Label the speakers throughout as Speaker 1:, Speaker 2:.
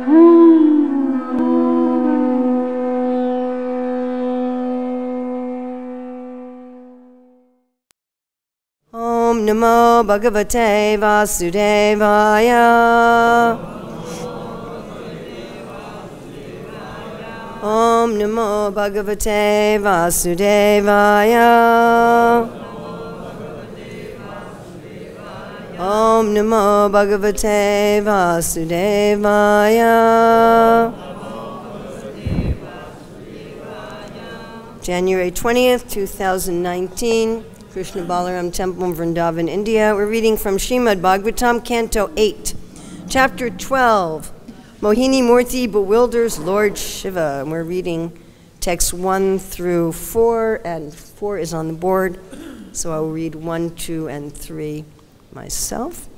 Speaker 1: Om Namo Bhagavate Vasudevaya. Om Namo Bhagavate Vasudevaya. Om Namo Bhagavate Vasudevaya. January 20th, 2019. Krishna Balaram Temple in Vrindavan, India. We're reading from Srimad Bhagavatam, Canto 8, Chapter 12. Mohini Murti bewilders Lord Shiva. And we're reading texts 1 through 4, and 4 is on the board. So I will read 1, 2, and 3 myself.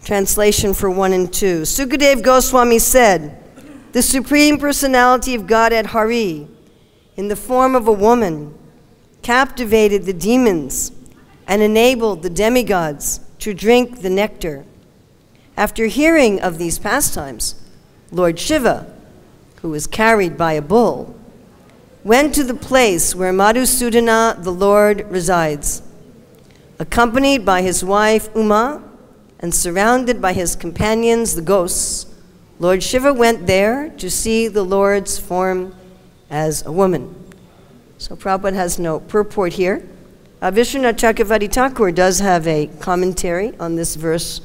Speaker 1: Translation for 1 and 2. Sukadev Goswami said, the Supreme Personality of Godhead Hari, in the form of a woman, captivated the demons and enabled the demigods to drink the nectar. After hearing of these pastimes, Lord Shiva, who was carried by a bull, went to the place where Madhusudana, the Lord, resides. Accompanied by his wife Uma and surrounded by his companions, the ghosts, Lord Shiva went there to see the Lord's form as a woman. So Prabhupada has no purport here. Vishwanath Chakravarti Thakur does have a commentary on this verse,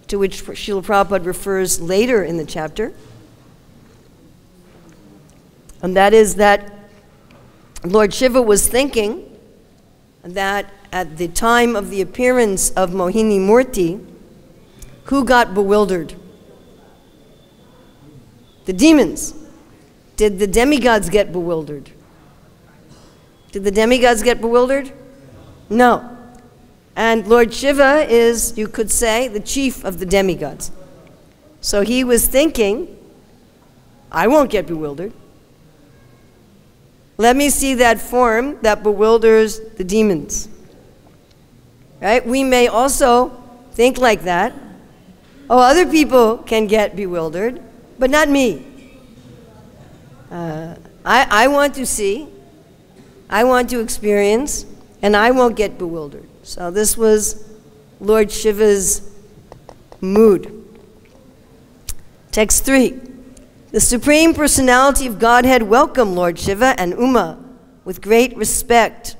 Speaker 1: to which Srila Prabhupada refers later in the chapter. And that is that Lord Shiva was thinking that at the time of the appearance of Mohini Murti, who got bewildered? The demons. Did the demigods get bewildered? Did the demigods get bewildered? No. And Lord Shiva is, you could say, the chief of the demigods. So he was thinking, I won't get bewildered. Let me see that form that bewilders the demons. Right? We may also think like that. Oh, other people can get bewildered, but not me. I want to see, I want to experience, and I won't get bewildered. So this was Lord Shiva's mood. Text 3. The Supreme Personality of Godhead welcomed Lord Shiva and Uma with great respect.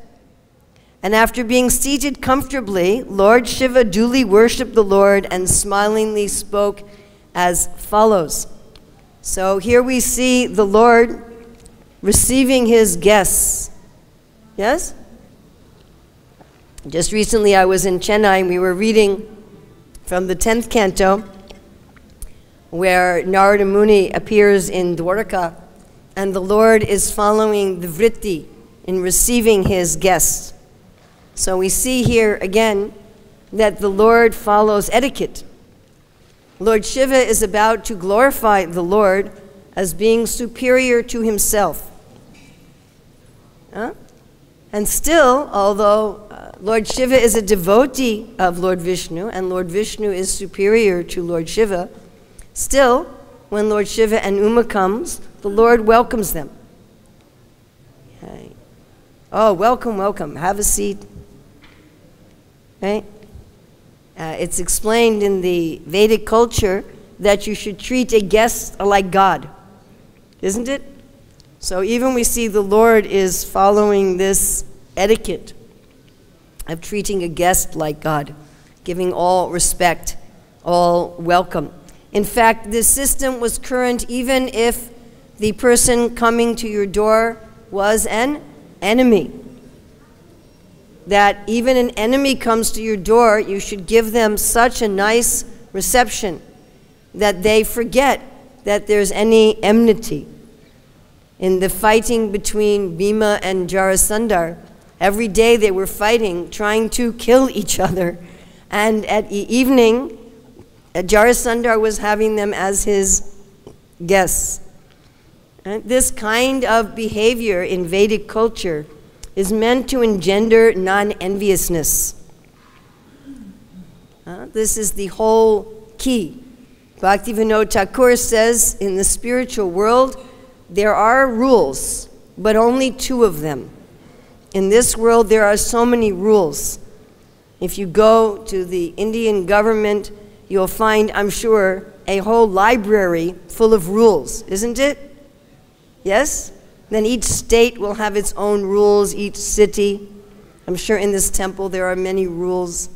Speaker 1: And after being seated comfortably, Lord Shiva duly worshipped the Lord and smilingly spoke as follows. So here we see the Lord receiving his guests. Yes? Just recently I was in Chennai and we were reading from the 10th canto where Narada Muni appears in Dwaraka and the Lord is following the vritti in receiving his guests. So we see here again that the Lord follows etiquette. Lord Shiva is about to glorify the Lord as being superior to himself. And still, although Lord Shiva is a devotee of Lord Vishnu, and Lord Vishnu is superior to Lord Shiva, still, when Lord Shiva and Uma comes, the Lord welcomes them. Okay. Oh, welcome, welcome, have a seat. Right? It's explained in the Vedic culture that you should treat a guest like God, isn't it? So even we see the Lord is following this etiquette of treating a guest like God, giving all respect, all welcome. In fact, this system was current even if the person coming to your door was an enemy. That even an enemy comes to your door, you should give them such a nice reception that they forget that there's any enmity. In the fighting between Bhima and Jarasandha, every day they were fighting, trying to kill each other. And at evening, Jarasandha was having them as his guests. And this kind of behavior in Vedic culture is meant to engender non-enviousness. This is the whole key Bhaktivinoda Thakur says in the spiritual world, there are rules, but only 2 of them. In this world, there are so many rules. If you go to the Indian government, you'll find, I'm sure, a whole library full of rules, isn't it? Yes? Then each state will have its own rules, each city. I'm sure in this temple there are many rules.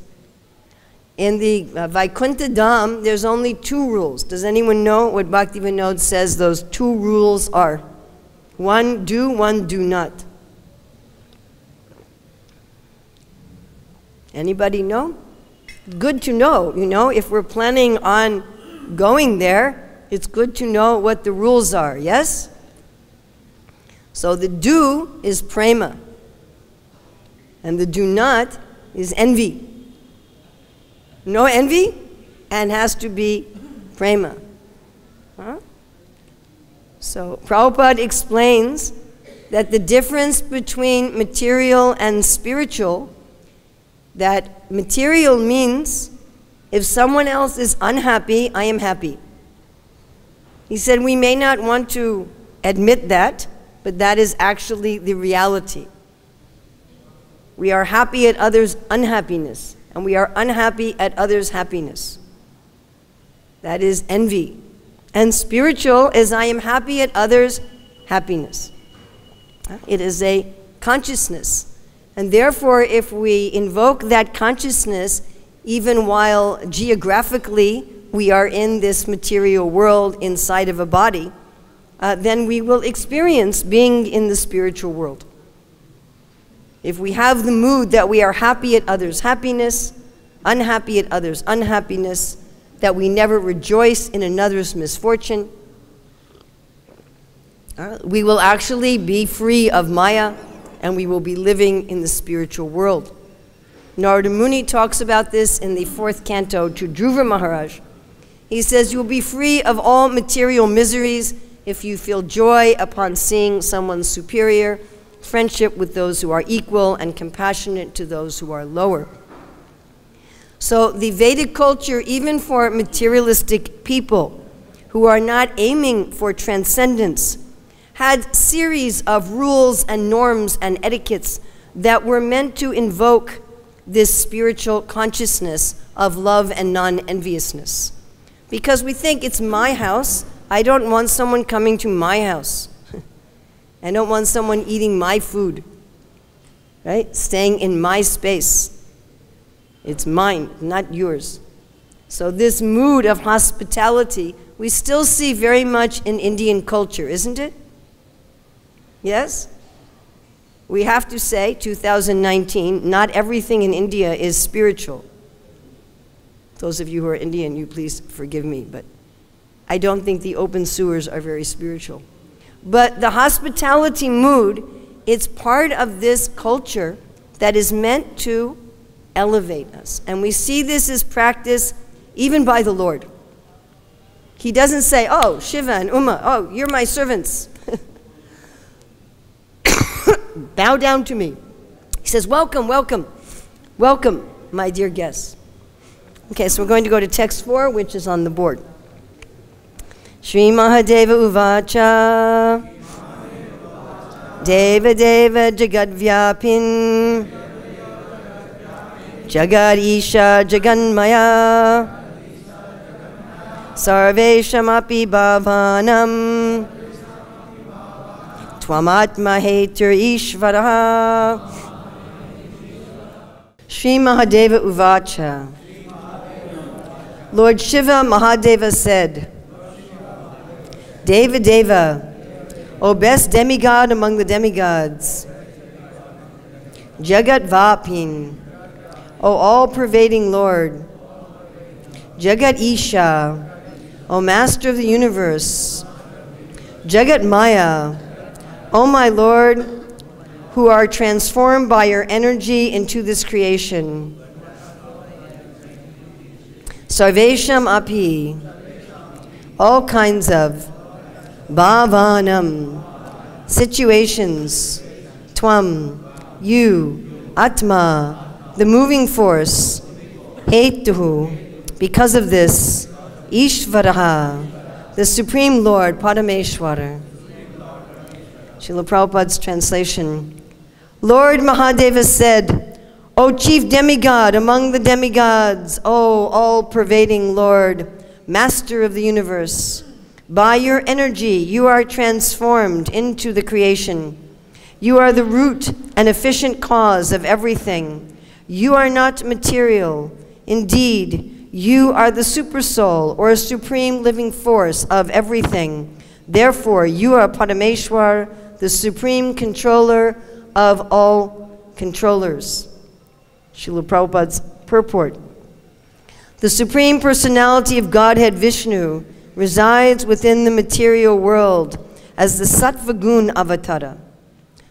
Speaker 1: In the Vaikuntha Dham, there's only 2 rules. Does anyone know what Bhaktivinoda says those 2 rules are? 1 do, 1 do not. Anybody know? Good to know, you know, if we're planning on going there, it's good to know what the rules are, yes? So the do is prema, and the do not is envy. No envy, and has to be prema. Huh? So Prabhupada explains that the difference between material and spiritual, that material means if someone else is unhappy, I am happy. He said we may not want to admit that, but that is actually the reality. We are happy at others' unhappiness, and we are unhappy at others' happiness. That is envy. And spiritual is I am happy at others' happiness. It is a consciousness. And therefore, if we invoke that consciousness, even while geographically we are in this material world inside of a body, then we will experience being in the spiritual world. If we have the mood that we are happy at others' happiness, unhappy at others' unhappiness, that we never rejoice in another's misfortune, we will actually be free of Maya, and we will be living in the spiritual world. Narada Muni talks about this in the 4th canto to Dhruva Maharaj. He says, you will be free of all material miseries if you feel joy upon seeing someone superior, friendship with those who are equal, and compassionate to those who are lower. So the Vedic culture, even for materialistic people who are not aiming for transcendence, had series of rules and norms and etiquettes that were meant to invoke this spiritual consciousness of love and non-enviousness. Because we think it's my house, I don't want someone coming to my house. I don't want someone eating my food, right? Staying in my space. It's mine, not yours. So this mood of hospitality, we still see very much in Indian culture, isn't it? Yes? We have to say, 2019, not everything in India is spiritual. Those of you who are Indian, you please forgive me, but I don't think the open sewers are very spiritual. But the hospitality mood, it's part of this culture that is meant to elevate us. And we see this as practiced even by the Lord. He doesn't say, oh, Shiva and Uma, oh, you're my servants. Bow down to me. He says, welcome, welcome, welcome, my dear guests. Okay, so we're going to go to text 4, which is on the board. Shri Mahadeva Uvacha Deva Deva Jagad Vyapin Jagad Isha Jaganmaya Sarveshamapi Bhavanam Twamatma Hetur Ishvaraha. Shri Mahadeva Uvacha. Lord Shiva Mahadeva said, Deva Deva, O best demigod among the demigods, Jagat Vapin, O all-pervading Lord, Jagat Isha, O master of the universe, Jagat Maya, O my Lord, who are transformed by your energy into this creation. Sarvesham api, all kinds of bhavanam, situations, tvam, you, atma, the moving force, hetuhu, because of this, Ishvaraha, the Supreme Lord, Parameshwara. Srila Prabhupada's translation. Lord Mahadeva said, O chief demigod among the demigods, O all-pervading Lord, Master of the universe, by your energy you are transformed into the creation. You are the root and efficient cause of everything. You are not material. Indeed, you are the supersoul or supreme living force of everything. Therefore, you are Parameshwar, the supreme controller of all controllers. Srila Prabhupada's purport. The Supreme Personality of Godhead Vishnu resides within the material world as the Sattva-gun Avatara.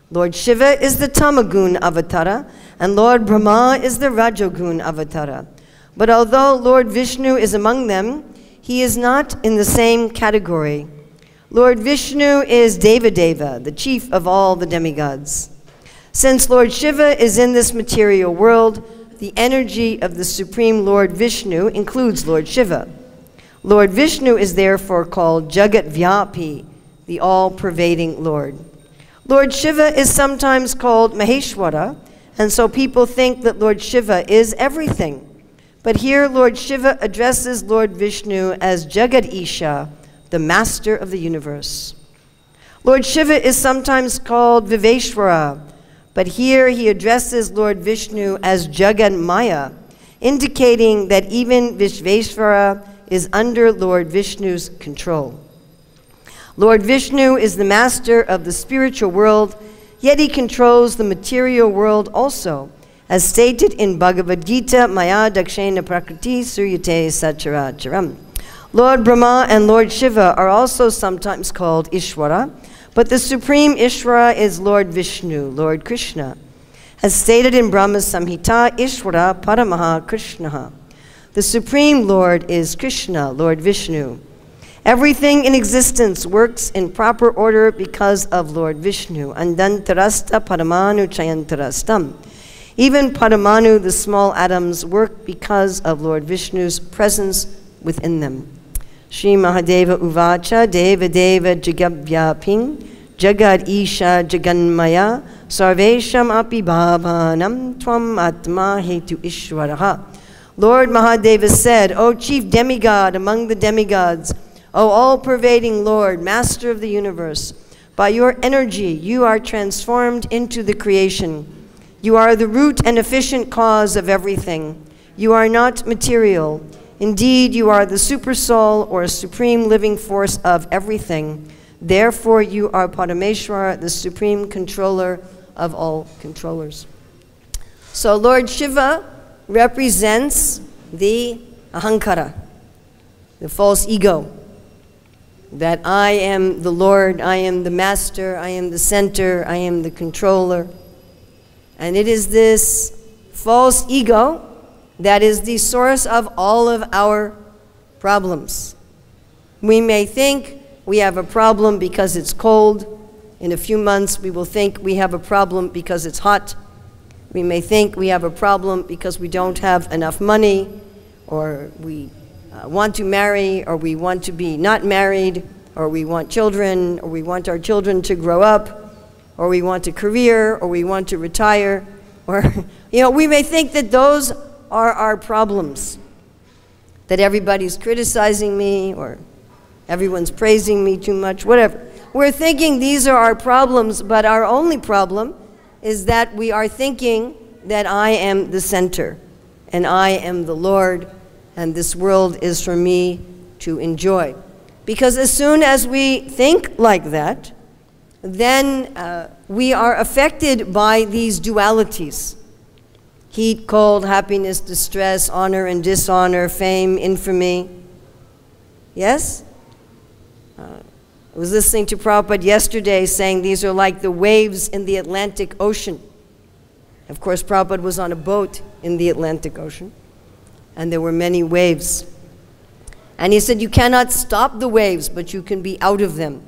Speaker 1: Lord Shiva is the Tamagun Avatara, and Lord Brahma is the Rajogun Avatara. But although Lord Vishnu is among them, he is not in the same category. Lord Vishnu is Devadeva, the chief of all the demigods. Since Lord Shiva is in this material world, the energy of the Supreme Lord Vishnu includes Lord Shiva. Lord Vishnu is therefore called Jagat Vyapi, the all-pervading Lord. Lord Shiva is sometimes called Maheshwara, and so people think that Lord Shiva is everything. But here Lord Shiva addresses Lord Vishnu as Jagat Isha, the master of the universe. Lord Shiva is sometimes called Viveshwara, but here he addresses Lord Vishnu as Jagat Maya, indicating that even Vishveshwara is under Lord Vishnu's control. Lord Vishnu is the master of the spiritual world, yet he controls the material world also, as stated in Bhagavad-Gita, Maya Dakshena Prakriti Suryate Sacharacharam. Lord Brahma and Lord Shiva are also sometimes called Ishvara, but the supreme Ishvara is Lord Vishnu, Lord Krishna. As stated in Brahma Samhita, Ishvara Paramaha Krishnaha. The supreme Lord is Krishna, Lord Vishnu. Everything in existence works in proper order because of Lord Vishnu. Andantarasta Paramanu Chayantarastam. Even Paramanu, the small atoms, work because of Lord Vishnu's presence within them. Shri Mahadeva Uvacha Deva Deva Jagabhyaping Jagad Isha Jaganmaya Sarvesham Api Bhavanam Tvam Atma Hetu Ishwaraha. Lord Mahadeva said, O chief demigod among the demigods, O all-pervading Lord, Master of the universe, by your energy you are transformed into the creation. You are the root and efficient cause of everything. You are not material. Indeed, you are the supersoul or supreme living force of everything. Therefore, you are Parameshwara, the supreme controller of all controllers. So Lord Shiva represents the ahankara, the false ego, that I am the Lord, I am the master, I am the center, I am the controller. And it is this false ego that is the source of all of our problems. We may think we have a problem because it's cold. In a few months, we will think we have a problem because it's hot. We may think we have a problem because we don't have enough money, or we want to marry, or we want to be not married, or we want children, or we want our children to grow up, or we want a career, or we want to retire, or, we may think that those are our problems, that everybody's criticizing me, or everyone's praising me too much, whatever. We're thinking these are our problems, but our only problem is that we are thinking that I am the center, and I am the Lord, and this world is for me to enjoy. Because as soon as we think like that, then we are affected by these dualities. Heat, cold, happiness, distress, honor and dishonor, fame, infamy. Yes? I was listening to Prabhupada yesterday saying these are like the waves in the Atlantic Ocean. Of course, Prabhupada was on a boat in the Atlantic Ocean, and there were many waves. And he said, you cannot stop the waves, but you can be out of them.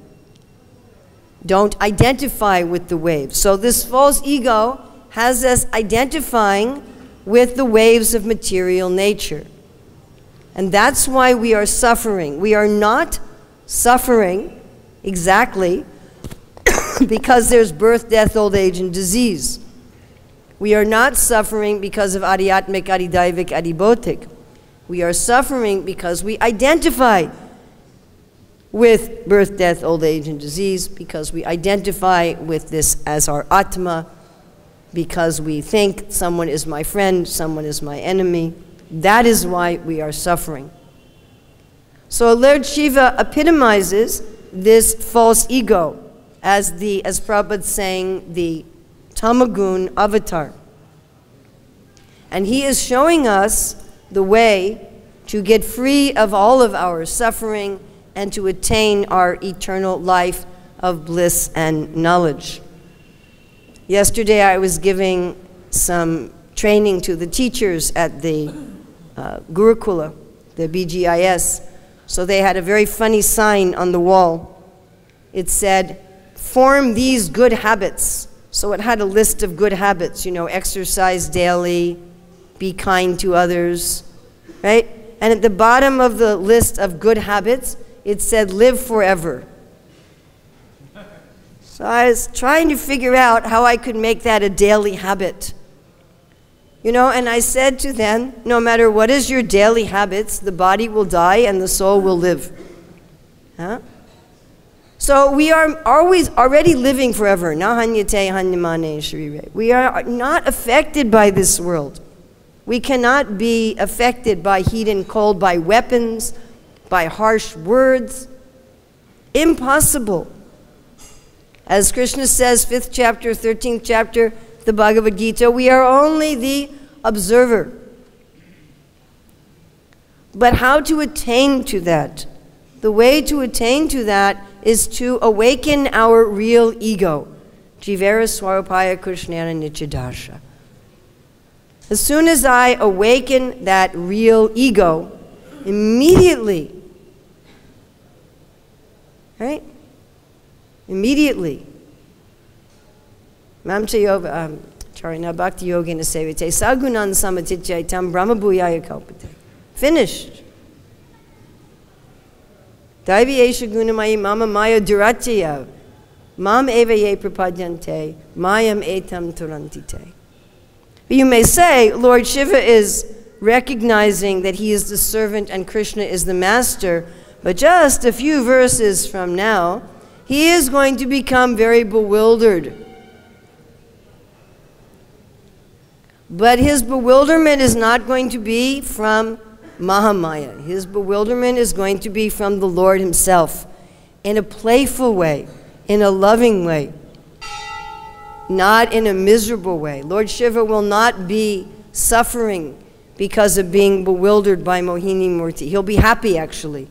Speaker 1: Don't identify with the waves. So this false ego has us identifying with the waves of material nature. And that's why we are suffering. We are not suffering exactly because there's birth, death, old age, and disease. We are not suffering because of adiatmic, adidaivik, adibautic. We are suffering because we identify with birth, death, old age, and disease, because we identify with this as our Atma, because we think someone is my friend, someone is my enemy. That is why we are suffering. So Lord Shiva epitomizes this false ego as Prabhupada's saying, the Tamagun avatar. And he is showing us the way to get free of all of our suffering and to attain our eternal life of bliss and knowledge. Yesterday I was giving some training to the teachers at the Gurukula, the BGIS. So they had a very funny sign on the wall. It said, "Form these good habits." So it had a list of good habits, you know, exercise daily, be kind to others, right? And at the bottom of the list of good habits, it said, "Live forever." So I was trying to figure out how I could make that a daily habit. You know, and I said to them, no matter what is your daily habits, the body will die and the soul will live. Huh? So we are always already living forever. We are not affected by this world. We cannot be affected by heat and cold, by weapons, by harsh words. Impossible. As Krishna says, 5th chapter, 13th chapter, the Bhagavad-Gita, we are only the observer. But how to attain to that? The way to attain to that is to awaken our real ego. Jivera Swarupaya Krishnana Nityadasha. As soon as I awaken that real ego, immediately, right? Immediately. Mamcha yoga, charina bhakti-yoga sevite sagunan samatitya tam brahma bhuyaya kalpate. Finished. Daivi esha gunamayi mama maya duratya. Mam eva ye prapadyante. Mayam etam turantite. You may say, Lord Shiva is recognizing that he is the servant and Krishna is the master, but just a few verses from now, he is going to become very bewildered. But his bewilderment is not going to be from Mahamaya. His bewilderment is going to be from the Lord himself, in a playful way, in a loving way, not in a miserable way. Lord Shiva will not be suffering because of being bewildered by Mohini Murti. He'll be happy, actually,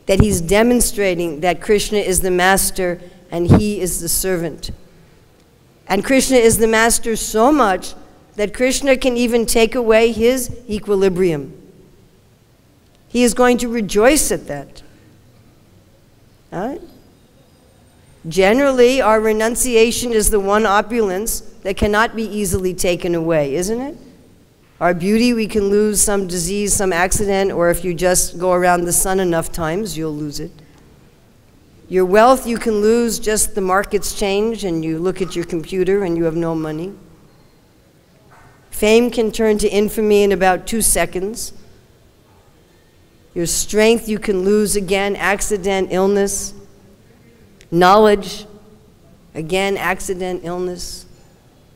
Speaker 1: that he's demonstrating that Krishna is the master and he is the servant. And Krishna is the master so much that Krishna can even take away his equilibrium. He is going to rejoice at that. All right? Generally, our renunciation is the one opulence that cannot be easily taken away, isn't it? Our beauty, we can lose some disease, some accident, or if you just go around the sun enough times, you'll lose it. Your wealth, you can lose, just the markets change and you look at your computer and you have no money. Fame can turn to infamy in about 2 seconds. Your strength, you can lose again, accident, illness. Knowledge, again, accident, illness.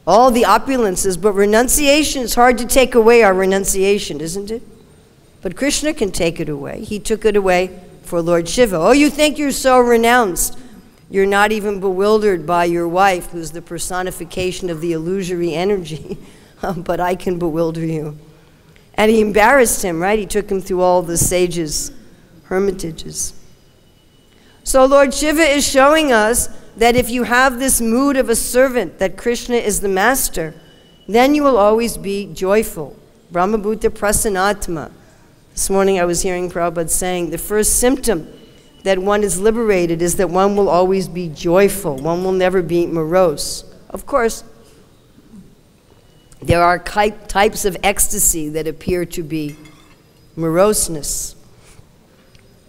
Speaker 1: All the opulences, but renunciation, it's hard to take away our renunciation, isn't it? But Krishna can take it away. He took it away for Lord Shiva. Oh, you think you're so renounced. You're not even bewildered by your wife, who's the personification of the illusory energy. But I can bewilder you. And he embarrassed him, right? He took him through all the sages' hermitages. So Lord Shiva is showing us that if you have this mood of a servant, that Krishna is the master, then you will always be joyful. Brahmabhuta prasanatma. This morning I was hearing Prabhupada saying the first symptom that one is liberated is that one will always be joyful. One will never be morose. Of course, There are types of ecstasy that appear to be moroseness.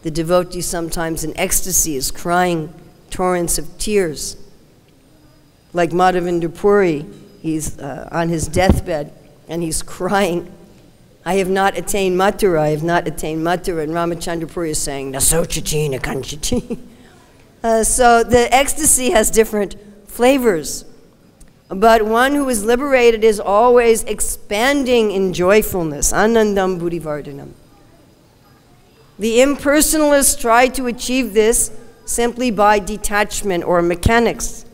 Speaker 1: The devotee sometimes in ecstasy is crying torrents of tears. Like Madhavendra Puri, he's on his deathbed and he's crying, I have not attained Mathura, I have not attained Mathura. And Ramachandra Puri is saying, Nasochati, Nakanchati. So the ecstasy has different flavors. But one who is liberated is always expanding in joyfulness. Anandam buddhivardhanam. The impersonalists try to achieve this simply by detachment or mechanics.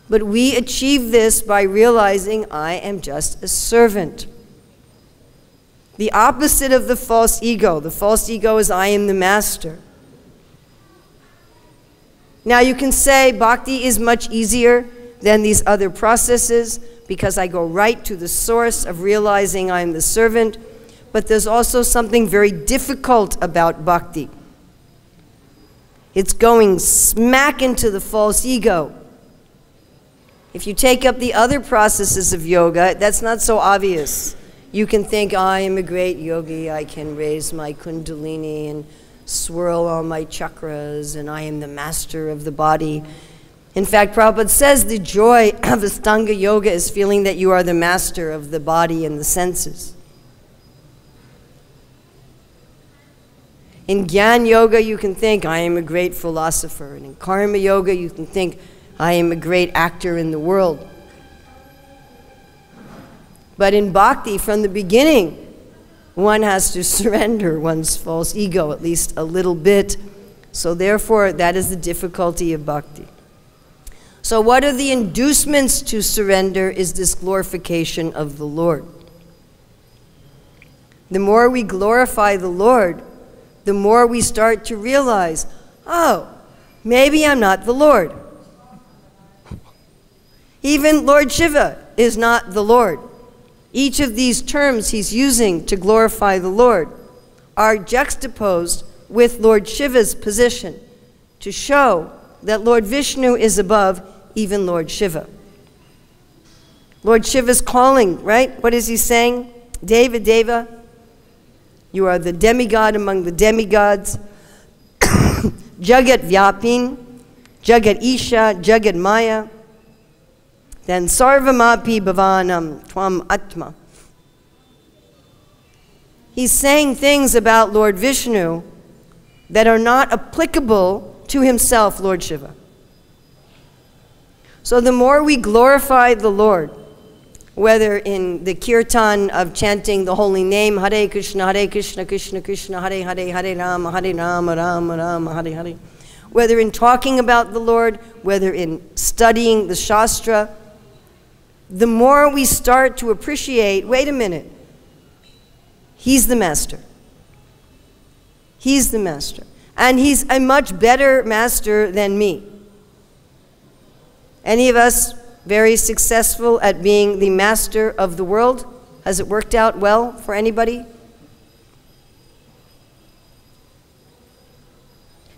Speaker 1: But we achieve this by realizing I am just a servant. The opposite of the false ego. The false ego is I am the master. Now you can say bhakti is much easier than these other processes because I go right to the source of realizing I am the servant. But there's also something very difficult about bhakti. It's going smack into the false ego. If you take up the other processes of yoga, that's not so obvious. You can think, I am a great yogi, I can raise my kundalini and swirl all my chakras, and I am the master of the body. In fact, Prabhupada says the joy of Ashtanga yoga is feeling that you are the master of the body and the senses. In Gyan Yoga, you can think, I am a great philosopher. And in Karma Yoga, you can think, I am a great actor in the world. But in Bhakti, from the beginning, one has to surrender one's false ego, at least a little bit. So therefore, that is the difficulty of Bhakti. So what are the inducements to surrender is this glorification of the Lord. The more we glorify the Lord, the more we start to realize, oh, maybe I'm not the Lord. Even Lord Shiva is not the Lord. Each of these terms he's using to glorify the Lord are juxtaposed with Lord Shiva's position to show that Lord Vishnu is above even Lord Shiva. Lord Shiva's calling, right? What is he saying? Deva, Deva, you are the demigod among the demigods. Jagat Vyapin, Jagat Isha, Jagat Maya. Then Sarvamapi Bhavanam Tvam Atma. He's saying things about Lord Vishnu that are not applicable to himself, Lord Shiva. So the more we glorify the Lord, whether in the kirtan of chanting the holy name, Hare Krishna, Krishna Krishna, Hare Hare, Hare Rama, Rama Rama, Hare Hare, whether in talking about the Lord, whether in studying the Shastra, the more we start to appreciate, wait a minute, he's the master. He's the master. And he's a much better master than me. Any of us very successful at being the master of the world? Has it worked out well for anybody?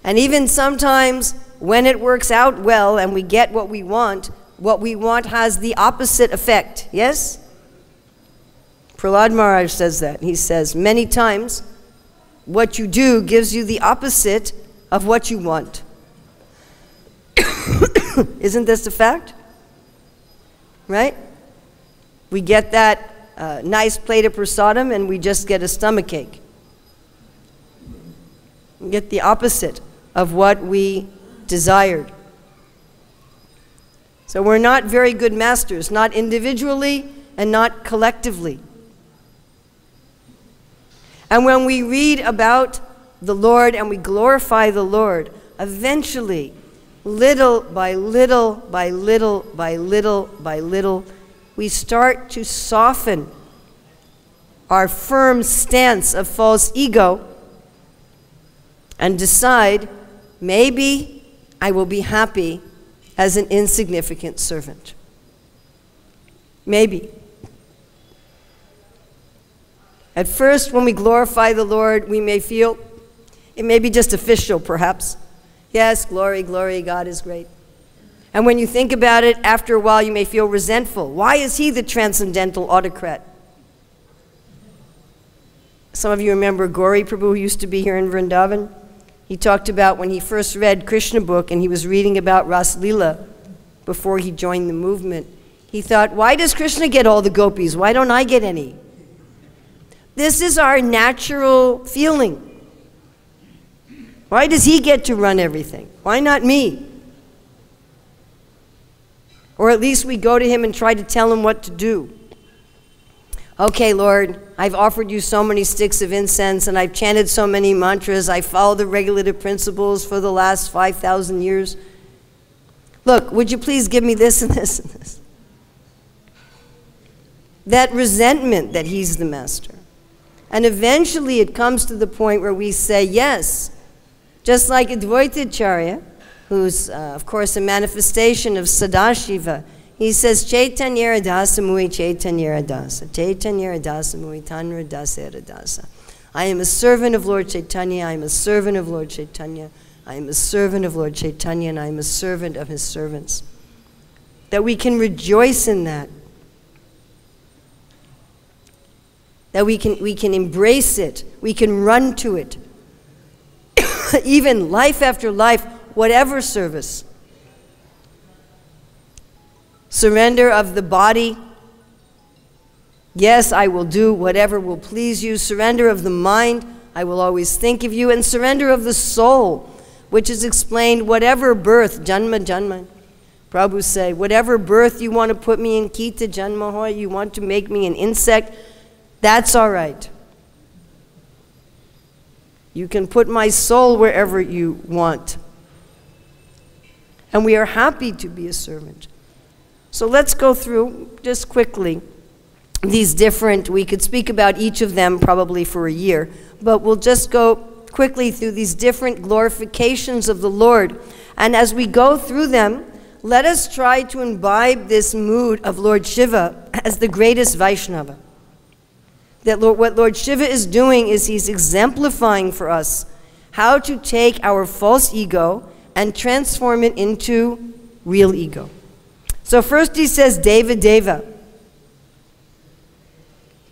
Speaker 1: And even sometimes when it works out well and we get what we want has the opposite effect, yes? Prahlad Maharaj says that. He says, many times, what you do gives you the opposite of what you want. Isn't this a fact? Right? We get that nice plate of prasadam and we just get a stomachache. We get the opposite of what we desired. So we're not very good masters, not individually and not collectively. And when we read about the Lord and we glorify the Lord, eventually, little by little by little by little by little, we start to soften our firm stance of false ego and decide, maybe I will be happy as an insignificant servant. Maybe. At first, when we glorify the Lord, we may feel, it may be just official perhaps. Yes, glory, glory, God is great. And when you think about it, after a while you may feel resentful. Why is he the transcendental autocrat? Some of you remember Gauri Prabhu, who used to be here in Vrindavan. He talked about when he first read Krishna book and he was reading about Ras Leela before he joined the movement. He thought, why does Krishna get all the gopis? Why don't I get any? This is our natural feeling. Why does he get to run everything? Why not me? Or at least we go to him and try to tell him what to do. Okay, Lord, I've offered you so many sticks of incense and I've chanted so many mantras. I follow the regulative principles for the last 5,000 years. Look, would you please give me this and this and this? That resentment that he's the master. And eventually it comes to the point where we say yes. Just like Advaitacharya, who's, of course, a manifestation of Sadashiva. He says, Chaitanya Radhasa Mui Chaitanya Radhasa. Chaitanya Radhasa Mui Tanra Radhasa Radhasa. I am a servant of Lord Chaitanya. I am a servant of Lord Chaitanya. I am a servant of Lord Chaitanya, and I am a servant of his servants. That we can rejoice in that. That we can embrace it. We can run to it. Even life after life, whatever service. Surrender of the body. Yes, I will do whatever will please you. Surrender of the mind. I will always think of you. And surrender of the soul, which is explained, whatever birth, janma, janma. Prabhu say, whatever birth you want to put me in, kita, janma, hoy, you want to make me an insect, that's all right. You can put my soul wherever you want. And we are happy to be a servant. So let's go through, just quickly, these different, we could speak about each of them probably for a year, but we'll just go quickly through these different glorifications of the Lord. And as we go through them, let us try to imbibe this mood of Lord Shiva as the greatest Vaishnava. That what Lord Shiva is doing is he's exemplifying for us how to take our false ego and transform it into real ego. So first he says, Deva Deva.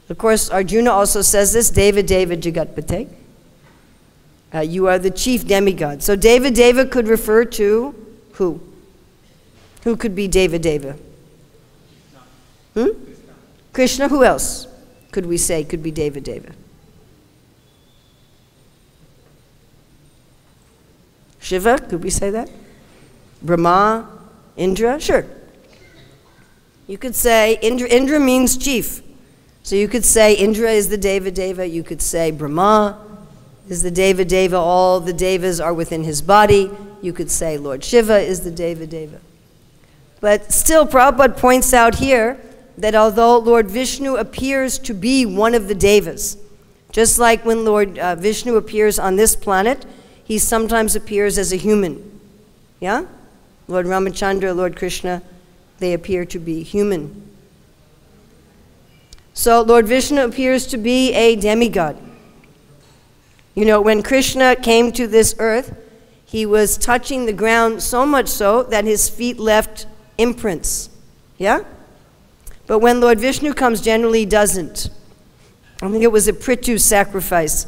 Speaker 1: Of course, Arjuna also says this, Deva Deva Jagatpate. You are the chief demigod. So Deva Deva could refer to who? Who could be Deva Deva? Krishna, who else could we say could be Deva Deva? Shiva, could we say that? Brahma, Indra, sure. You could say, Indra means chief. So you could say Indra is the Deva Deva. You could say Brahma is the Deva Deva. All the Devas are within his body. You could say Lord Shiva is the Deva Deva. But still, Prabhupada points out here that although Lord Vishnu appears to be one of the Devas, just like when Lord Vishnu appears on this planet, he sometimes appears as a human. Yeah? Lord Ramachandra, Lord Krishna, they appear to be human. So Lord Vishnu appears to be a demigod. You know, when Krishna came to this earth, he was touching the ground so much so that his feet left imprints. Yeah? But when Lord Vishnu comes, generally he doesn't. I think it was a Prithu sacrifice.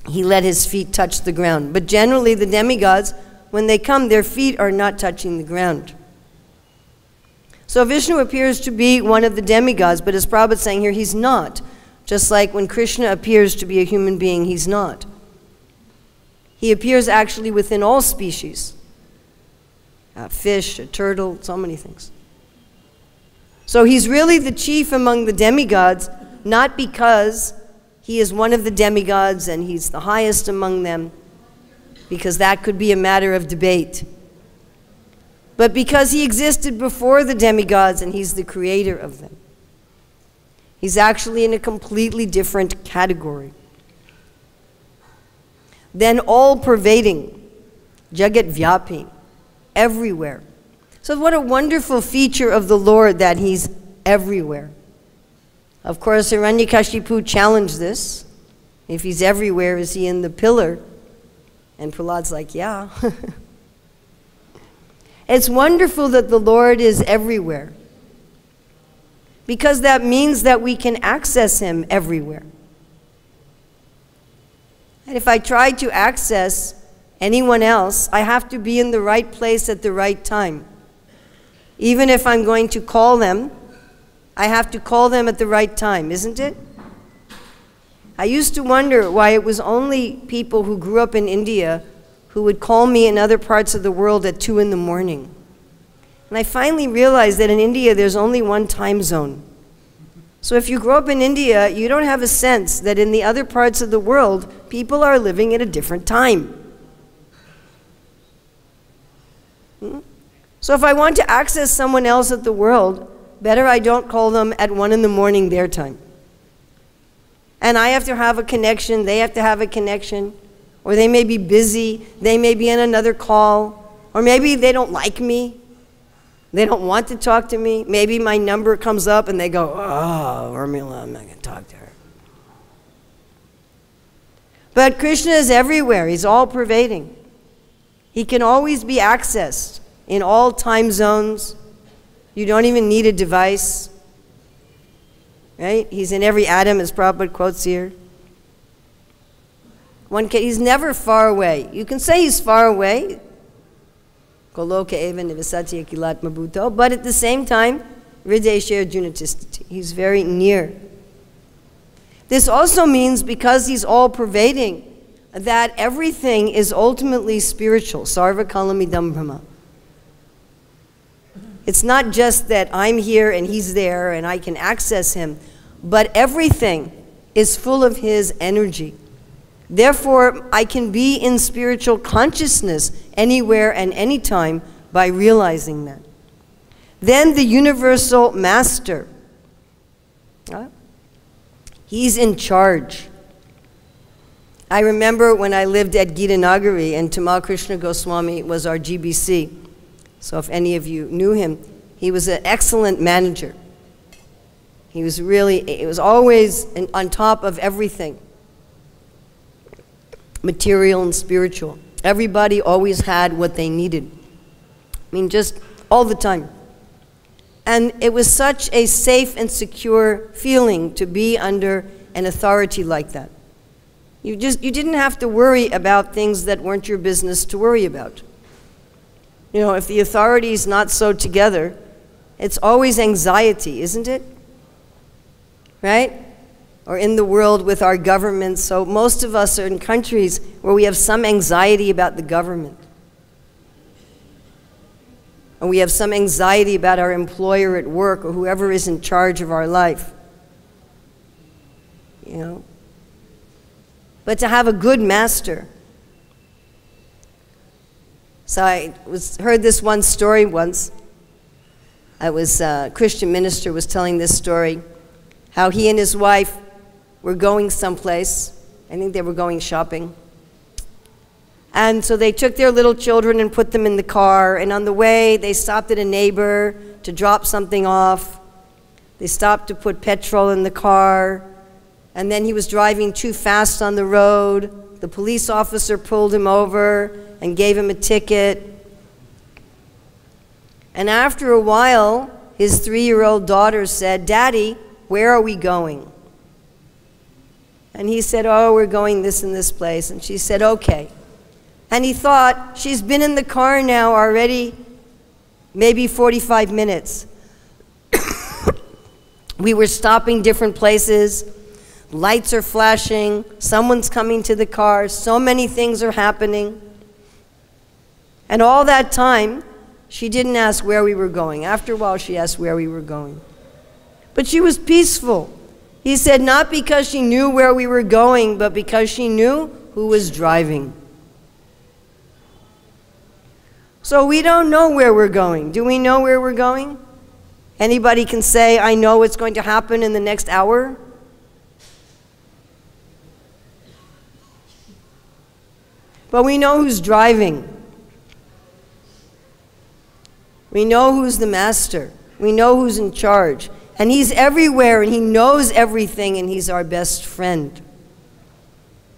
Speaker 1: He let his feet touch the ground. But generally the demigods, when they come, their feet are not touching the ground. So Vishnu appears to be one of the demigods, but as Prabhupada is saying here, he's not. Just like when Krishna appears to be a human being, he's not. He appears actually within all species. A fish, a turtle, so many things. So he's really the chief among the demigods, not because he is one of the demigods and he's the highest among them, because that could be a matter of debate. But because he existed before the demigods and he's the creator of them. He's actually in a completely different category. Then all-pervading, Jagat Vyapi, everywhere. So what a wonderful feature of the Lord that he's everywhere. Of course, Hiranyakashipu challenged this. If he's everywhere, is he in the pillar? And Prahlad's like, yeah. It's wonderful that the Lord is everywhere, because that means that we can access him everywhere. And if I try to access anyone else, I have to be in the right place at the right time. Even if I'm going to call them, I have to call them at the right time, isn't it? I used to wonder why it was only people who grew up in India who would call me in other parts of the world at 2 in the morning. And I finally realized that in India there's only one time zone. So if you grow up in India, you don't have a sense that in the other parts of the world, people are living at a different time. So if I want to access someone else at the world, better I don't call them at 1 in the morning their time. And I have to have a connection, they have to have a connection, or they may be busy, they may be in another call, or maybe they don't like me. They don't want to talk to me. Maybe my number comes up and they go, oh, Urmila, I'm not going to talk to her. But Krishna is everywhere. He's all-pervading. He can always be accessed in all time zones. You don't even need a device. Right? He's in every atom, as Prabhupada quotes here. He's never far away. You can say he's far away, but at the same time, he's very near. This also means, because he's all-pervading, that everything is ultimately spiritual. Sarva kalamidam brahma. It's not just that I'm here and he's there and I can access him, but everything is full of his energy. Therefore, I can be in spiritual consciousness anywhere and anytime by realizing that. Then the universal master, he's in charge. I remember when I lived at Gita Nagari and Tamal Krishna Goswami was our GBC. So if any of you knew him, he was an excellent manager. He was always on top of everything, material and spiritual. Everybody always had what they needed. I mean, just all the time. And it was such a safe and secure feeling to be under an authority like that. You didn't have to worry about things that weren't your business to worry about. You know, if the authority is not so together, it's always anxiety, isn't it? Right? Or in the world with our government. So most of us are in countries where we have some anxiety about the government. Or we have some anxiety about our employer at work or whoever is in charge of our life. You know? But to have a good master. So I heard this one story once. A Christian minister was telling this story, how he and his wife were going someplace. I think they were going shopping. And so they took their little children and put them in the car, and on the way they stopped at a neighbor to drop something off. They stopped to put petrol in the car, and then he was driving too fast on the road. The police officer pulled him over and gave him a ticket. And after a while, his 3-year-old daughter said, "Daddy, where are we going?" And he said, "Oh, we're going this and this place." And she said, "Okay." And he thought, she's been in the car now already maybe 45 minutes. We were stopping different places. Lights are flashing. Someone's coming to the car. So many things are happening. And all that time, she didn't ask where we were going. After a while, she asked where we were going. But she was peaceful. He said, not because she knew where we were going, but because she knew who was driving. So we don't know where we're going. Do we know where we're going? Anybody can say, I know what's going to happen in the next hour? But we know who's driving. We know who's the master. We know who's in charge. And he's everywhere, and he knows everything, and he's our best friend.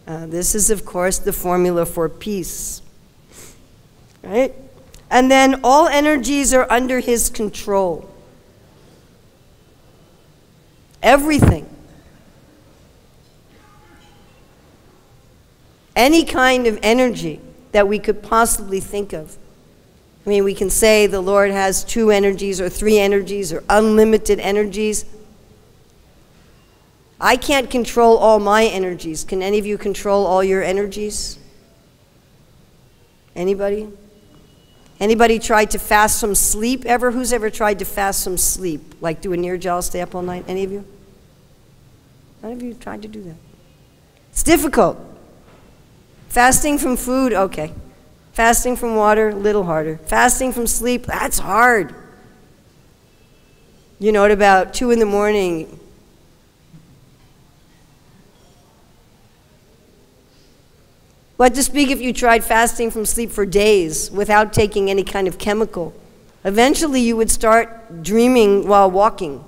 Speaker 1: This is, of course, the formula for peace. Right? And then all energies are under his control. Everything. Any kind of energy that we could possibly think of. I mean, we can say the Lord has 2 energies or 3 energies or unlimited energies. I can't control all my energies. Can any of you control all your energies? Anybody? Anybody tried to fast from sleep ever? Who's ever tried to fast from sleep? Like do a Nirjala, stay up all night? Any of you? None of you tried to do that? It's difficult. Fasting from food, okay. Fasting from water, a little harder. Fasting from sleep, that's hard. You know, at about 2 in the morning, what to speak if you tried fasting from sleep for days without taking any kind of chemical? Eventually you would start dreaming while walking.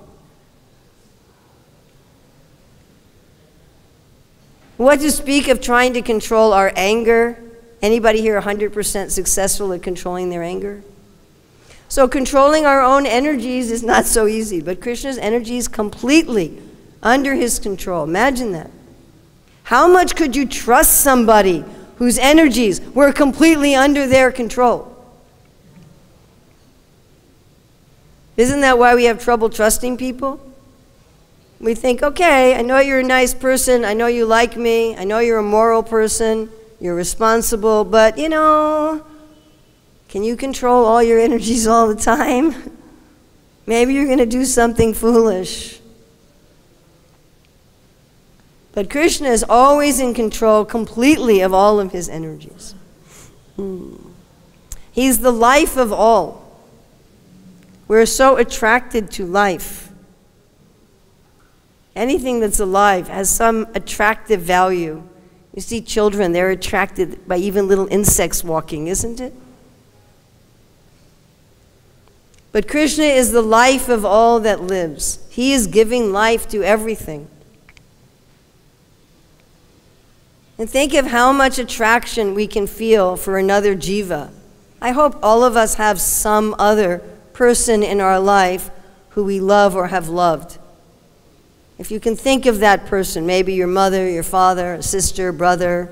Speaker 1: What to speak of trying to control our anger? Anybody here 100% successful at controlling their anger? So controlling our own energies is not so easy, but Krishna's energy is completely under his control. Imagine that. How much could you trust somebody whose energies were completely under their control? Isn't that why we have trouble trusting people? We think, okay, I know you're a nice person, I know you like me, I know you're a moral person, you're responsible, but you know, can you control all your energies all the time? Maybe you're going to do something foolish. But Krishna is always in control completely of all of his energies. He's the life of all. We're so attracted to life. Anything that's alive has some attractive value. You see children, they're attracted by even little insects walking, isn't it? But Krishna is the life of all that lives. He is giving life to everything. And think of how much attraction we can feel for another jiva. I hope all of us have some other person in our life who we love or have loved. If you can think of that person, maybe your mother, your father, sister, brother,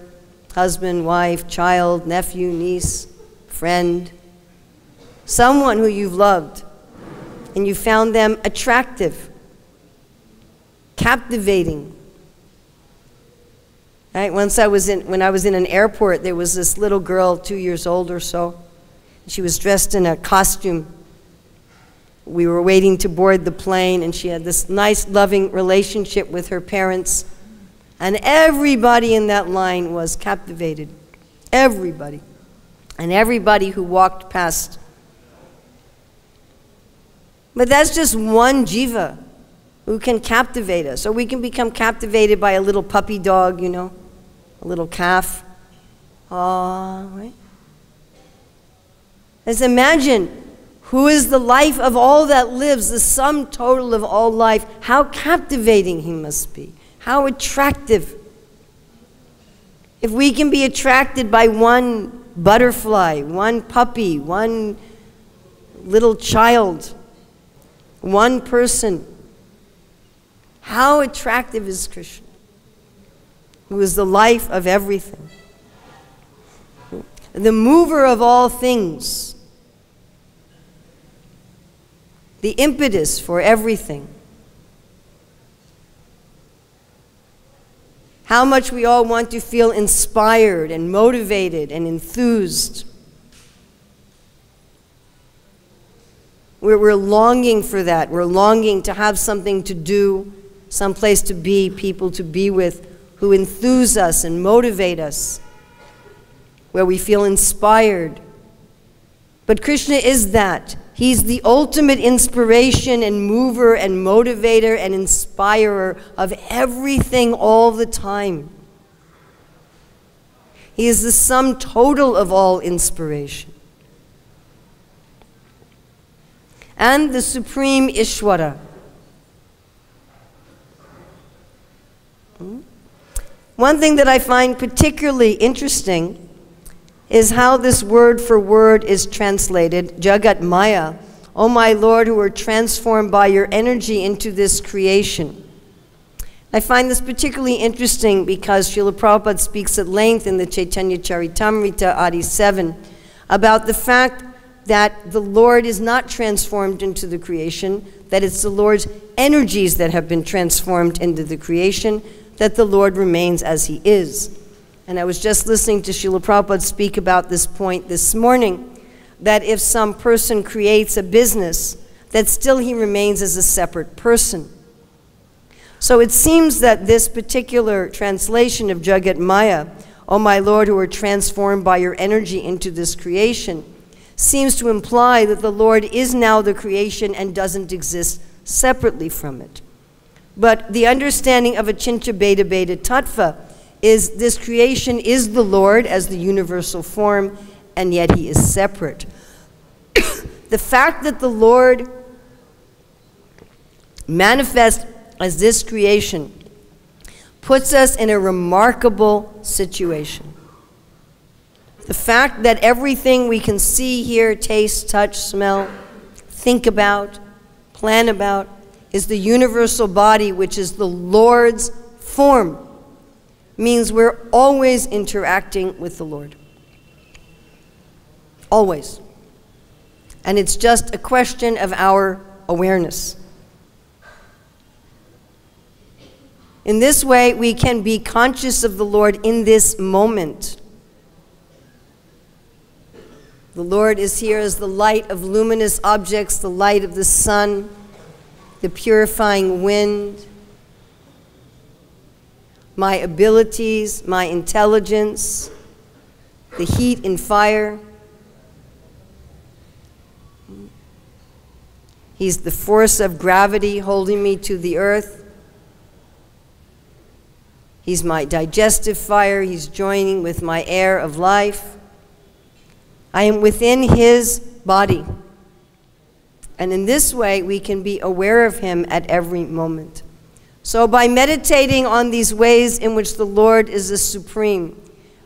Speaker 1: husband, wife, child, nephew, niece, friend, someone who you've loved, and you found them attractive, captivating. Right? Once when I was in an airport, there was this little girl, 2 years old or so. She was dressed in a costume. We were waiting to board the plane, and she had this nice, loving relationship with her parents. And everybody in that line was captivated. Everybody. And everybody who walked past. But that's just one jiva who can captivate us. Or we can become captivated by a little puppy dog, you know, a little calf. Right? Let's imagine who is the life of all that lives, the sum total of all life. How captivating he must be. How attractive. If we can be attracted by one butterfly, one puppy, one little child, one person, how attractive is Krishna, who is the life of everything, the mover of all things, the impetus for everything. How much we all want to feel inspired and motivated and enthused. We're longing for that. We're longing to have something to do, some place to be, people to be with who enthuse us and motivate us, where we feel inspired. But Krishna is that. He's the ultimate inspiration and mover and motivator and inspirer of everything all the time. He is the sum total of all inspiration. And the supreme Ishvara. One thing that I find particularly interesting is how this word for word is translated, Jagat Maya, O my Lord, who are transformed by your energy into this creation. I find this particularly interesting because Srila Prabhupada speaks at length in the Chaitanya Charitamrita Adi 7 about the fact that the Lord is not transformed into the creation, that it's the Lord's energies that have been transformed into the creation, that the Lord remains as he is. And I was just listening to Srila Prabhupada speak about this point this morning, that if some person creates a business, that still he remains as a separate person. So it seems that this particular translation of Jagat Maya, O my Lord, who are transformed by your energy into this creation, seems to imply that the Lord is now the creation and doesn't exist separately from it. But the understanding of Achintya Bheda Bheda Tattva is this creation is the Lord as the universal form, and yet he is separate. The fact that the Lord manifests as this creation puts us in a remarkable situation. The fact that everything we can see, hear, taste, touch, smell, think about, plan about, is the universal body, which is the Lord's form, means we're always interacting with the Lord. Always. And it's just a question of our awareness. In this way, we can be conscious of the Lord in this moment. The Lord is here as the light of luminous objects, the light of the sun, the purifying wind, my abilities, my intelligence, the heat and fire. He's the force of gravity holding me to the earth. He's my digestive fire. He's joining with my air of life. I am within his body. And in this way, we can be aware of him at every moment. So by meditating on these ways in which the Lord is the supreme,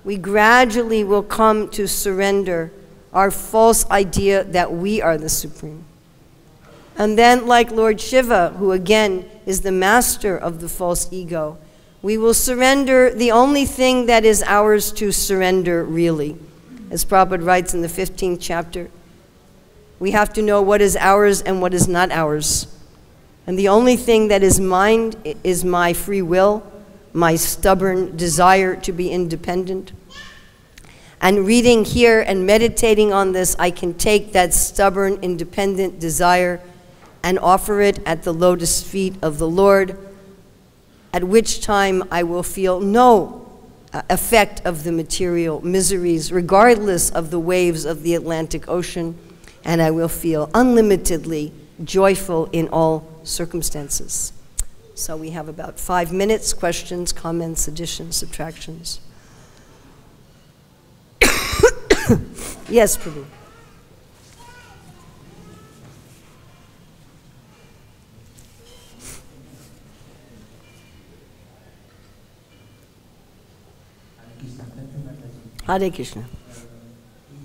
Speaker 1: we gradually will come to surrender our false idea that we are the supreme. And then, like Lord Shiva, who again is the master of the false ego, we will surrender the only thing that is ours to surrender really. As Prabhupada writes in the 15th chapter, we have to know what is ours and what is not ours. And the only thing that is mine is my free will, my stubborn desire to be independent. And reading here and meditating on this, I can take that stubborn, independent desire and offer it at the lotus feet of the Lord, at which time I will feel no effect of the material miseries, regardless of the waves of the Atlantic Ocean, and I will feel unlimitedly joyful in all circumstances. So we have about 5 minutes, questions, comments, additions, subtractions. Yes, Prabhu. Hare Krishna.
Speaker 2: In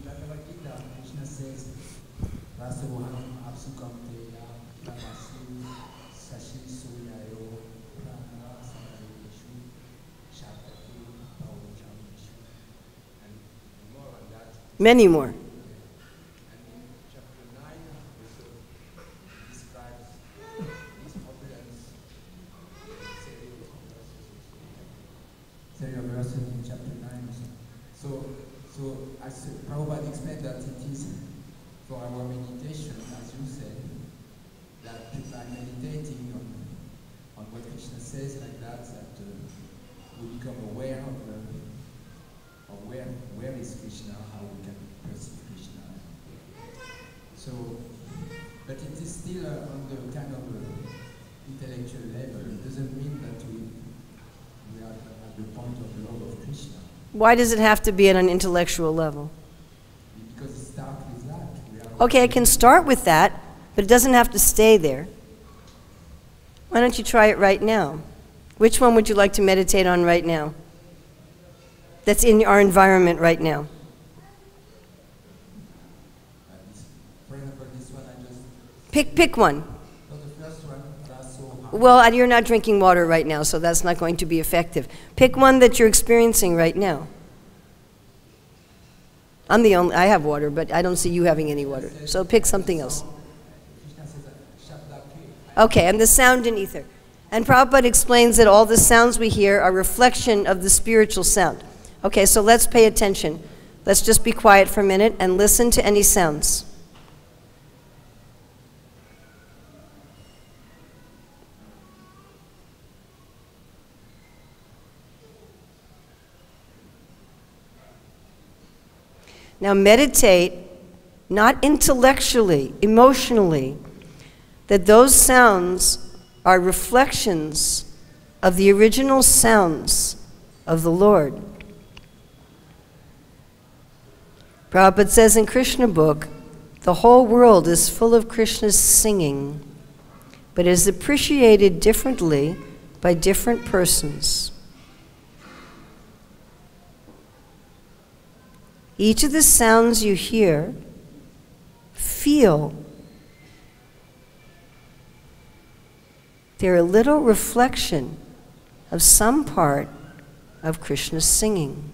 Speaker 2: Bhagavad-Gita, Krishna says, Vasavuham apsukamteya pramasu sashi suyayo pramana samayeshu shataki paujamishu. And more on that.
Speaker 1: Many more.
Speaker 2: And in chapter 9 also describes these opulence. Series of verses in chapter 9 also. So as Prabhupada explained that it is for our meditation, as you said, that by meditating on what Krishna says like that we become aware of where is Krishna, how we can perceive Krishna. So, but it is still on the kind of intellectual level. It doesn't mean that we are at the point of the love of Krishna.
Speaker 1: Why does it have to be at an intellectual level?
Speaker 2: Because it starts with that.
Speaker 1: Okay, I can start with that, but it doesn't have to stay there. Why don't you try it right now? Which one would you like to meditate on right now? That's in our environment right now. Pick one.
Speaker 2: So the first one, that's so hard.
Speaker 1: Well, you're not drinking water right now, so that's not going to be effective. Pick one that you're experiencing right now. I have water, but I don't see you having any water. So pick something else.
Speaker 2: Krishna says that
Speaker 1: Okay, and the sound in ether. And Prabhupada explains that all the sounds we hear are reflection of the spiritual sound. Okay, so let's pay attention. Let's just be quiet for a minute and listen to any sounds. Now meditate, not intellectually, emotionally, that those sounds are reflections of the original sounds of the Lord. Prabhupada says in Krishna book, the whole world is full of Krishna's singing, but is appreciated differently by different persons. Each of the sounds you hear, feel, they're a little reflection of some part of Krishna's singing.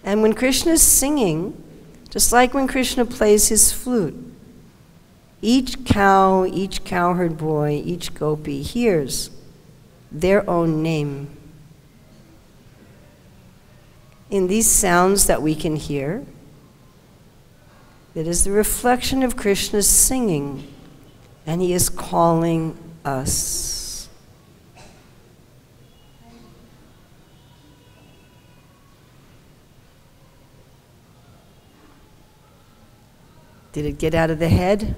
Speaker 1: And when Krishna is singing, just like when Krishna plays his flute, each cowherd boy, each gopi hears their own name. In these sounds that we can hear, it is the reflection of Krishna's singing, and he is calling us. Did it get out of the head?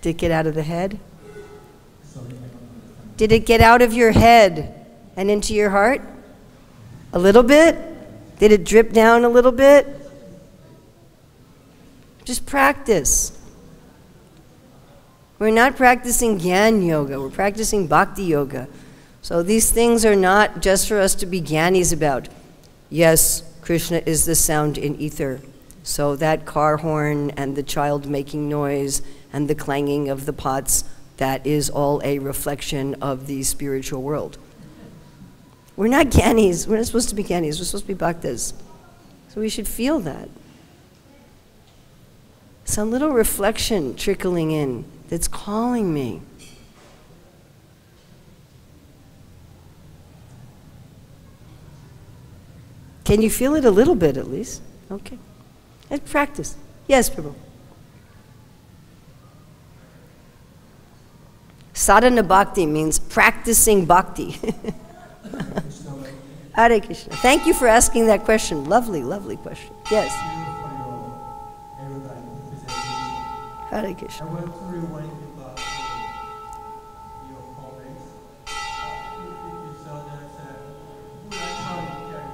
Speaker 1: Did it get out of the head? Did it get out of your head and into your heart? A little bit? Did it drip down a little bit? Just practice. We're not practicing Gyan Yoga, we're practicing Bhakti-yoga. So these things are not just for us to be Gyanis about. Yes, Krishna is the sound in ether. So that car horn and the child making noise and the clanging of the pots, that is all a reflection of the spiritual world. We're not Gyanis. We're not supposed to be Gyanis. We're supposed to be Bhaktas. So we should feel that. Some little reflection trickling in that's calling me. Can you feel it a little bit at least? Okay. And practice. Yes, Prabhu. Sadhana bhakti means practicing bhakti. Hare Krishna. Thank you for asking that question. Lovely, lovely question. Yes. Hare Krishna.
Speaker 3: I want to rewind you back to your comments. You said that who actually can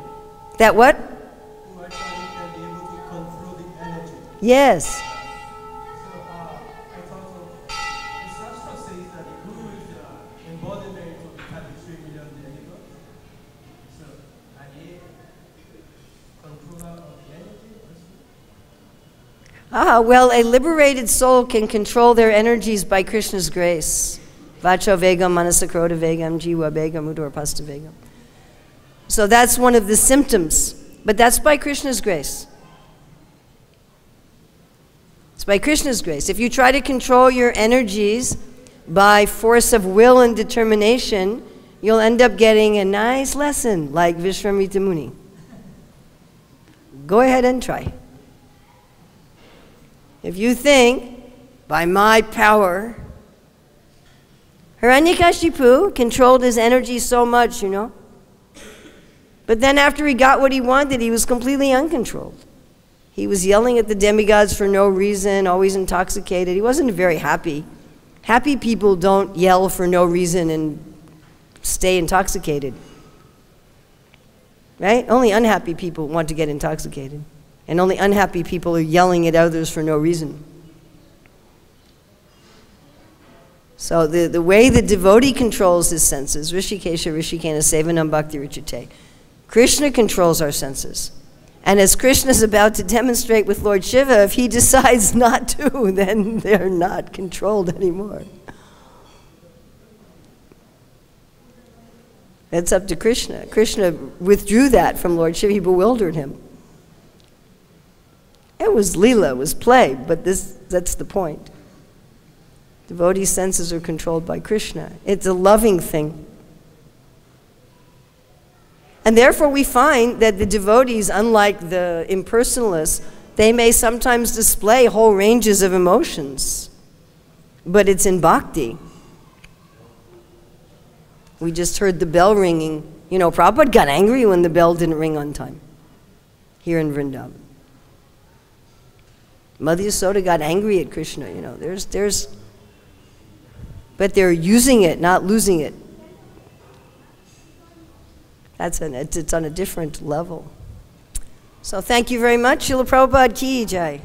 Speaker 1: That what?
Speaker 3: who actually can be able to control the energy.
Speaker 1: Yes.
Speaker 3: So I thought of the Shastra says that the Guru is the embodiment of the 33 million demigods. So are they controller of the energy also?
Speaker 1: Well, a liberated soul can control their energies by Krishna's grace. Vacho vegam, manasakroda vegam, jiva vegam, udorpasta vegam. So that's one of the symptoms, but that's by Krishna's grace. It's by Krishna's grace. If you try to control your energies by force of will and determination, you'll end up getting a nice lesson like Vishwamrita Muni. Go ahead and try. If you think, by my power, Hiranyakashipu controlled his energy so much, you know. But then after he got what he wanted, he was completely uncontrolled. He was yelling at the demigods for no reason, always intoxicated. He wasn't very happy. Happy people don't yell for no reason and stay intoxicated. Right? Only unhappy people want to get intoxicated. And only unhappy people are yelling at others for no reason. So the way the devotee controls his senses, Rishikesha Rishikena Sevanam Bhakti Richate, Krishna controls our senses. And as Krishna is about to demonstrate with Lord Shiva, if he decides not to, then they're not controlled anymore. It's up to Krishna. Krishna withdrew that from Lord Shiva. He bewildered him. It was Leela, it was play, but that's the point. Devotee senses are controlled by Krishna. It's a loving thing. And therefore we find that the devotees, unlike the impersonalists, they may sometimes display whole ranges of emotions. But it's in bhakti. We just heard the bell ringing. You know, Prabhupada got angry when the bell didn't ring on time here in Vrindavan. Mother Yasoda got angry at Krishna. You know, but they're using it, not losing it. It's on a different level. So thank you very much. Srila Prabhupada ki jai.